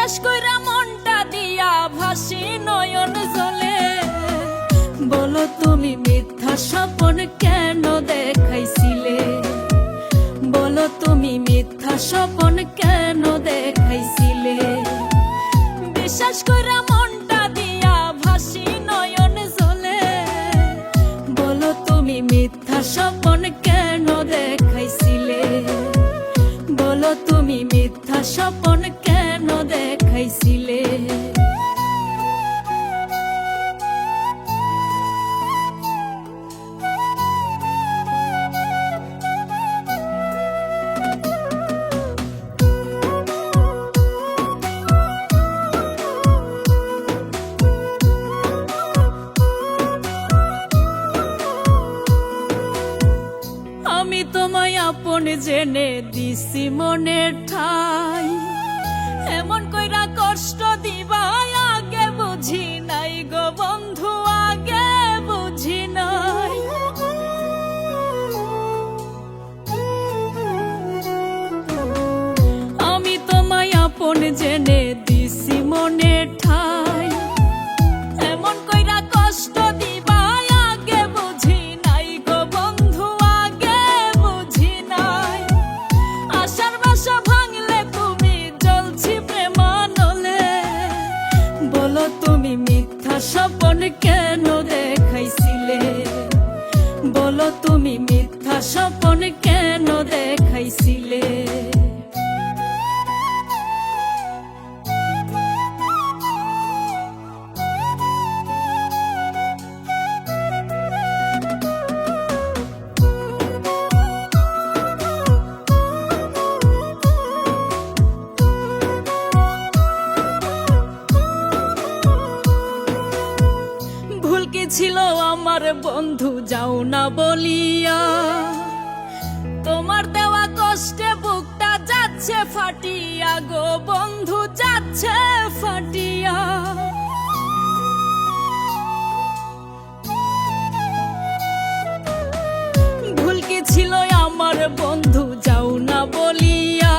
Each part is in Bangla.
বিশ্বাস কইরা মনটা দিয়া ভাসি নয়ন জলে। বলো তুমি মিথ্যা স্বপ্ন কেন দেখাইছিলে, বলো তুমি মিথ্যা স্বপ্ন কেন দেখাইছিলে। বিশ্বাস কইরা মনটা দিয়া ভাসি নয়ন জলে। বলো তুমি মিথ্যা স্বপ্ন কেন দেখাইছিলে, বলো তুমি মিথ্যা স্বপ্ন কেন দেখাইছিলে। আমি তোমায় আপন জেনে দিছি মনের ঠাই, এমন কইরা কষ্ট দিবা আগে বুঝি নাই গো বন্ধু, আগে বুঝি নাই। আমি তোমায় আপন জেনে দিছি মনের ঠাই, এমন কইরা কষ্ট দিবা আগে বুঝি নাই গো বন্ধু, আগে বুঝি নাই। আশার বাসা ভাঙলে তুমি জ্বলছি প্রেমানলে। বলো তুমি মিথ্যা স্বপ্ন কেন দেখাইছিলে, বলো তুমি মিথ্যা স্বপ্ন কেন দেখাইছিলে। ভুল কি ছিল আমার বন্ধু যাও না বলিয়া, তোমার দেওয়া কষ্টে বুকটা যাচ্ছে ফাটিয়া গো বন্ধু, যাচ্ছে ফাটিয়া। ভুল কি ছিল আমার বন্ধু যাও না বলিয়া,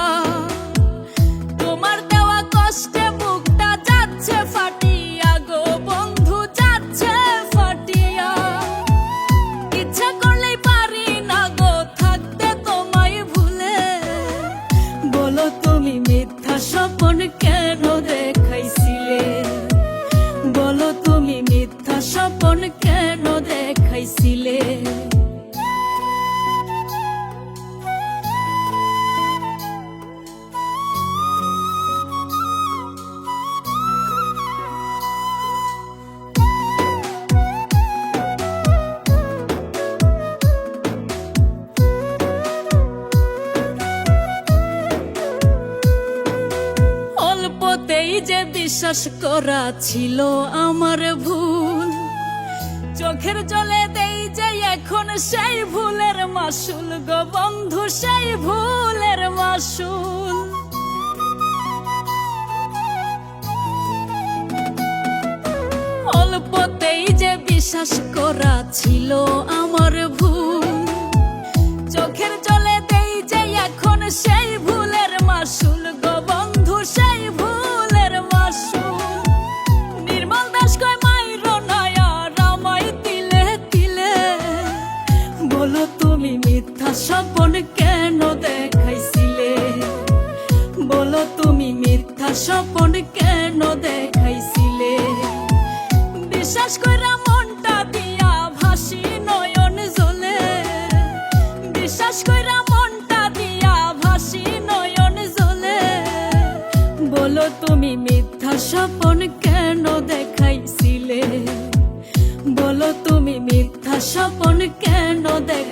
তোমার দেওয়া কষ্টে বুকটা যাচ্ছে ফাটিয়া গো বন্ধু, যাচ্ছে ফাটিয়া। ইচ্ছা করলেই পারি না গো থাকতে তোমায় ভুলে। বলো তুমি মিথ্যা স্বপ্ন কেন দেখাইছিলে, বলো তুমি মিথ্যা স্বপ্ন কেন দেখাইছিলে। অল্পতেই যে বিশ্বাস করা ছিল আমার ভুল, চোখের জলে দেই যে এখন সেই ভুলের মাসুল গো বন্ধু, সেই ভুলের মাসুল। অল্পতেই যে বিশ্বাস করা ছিল আমার ভুল, চোখের জলে দেই যে এখন সেই ভুলের মাসুল গো বন্ধু, সেই ভুলের মাসুল। নির্মল দাস কয় মাইরো না আর আমায় তিলে তিলে। বলো তুমি মিথ্যা স্বপ্ন কেন দেখাইছিলে, বলো তুমি মিথ্যা স্বপ্ন কেন দেখাইছিলে। বিশ্বাস কইরা মনটা দিয়া ভাসি নয়ন জলে। বিশ্বাস কইরা মনটা দিয়া ভাসি নয়ন জলে। বলো তুমি মিথ্যা স্বপ্ন কেন দেখাইছিলে, বলো তুমি মিথ্যা স্বপ্ন কেন দেখাইছিলে।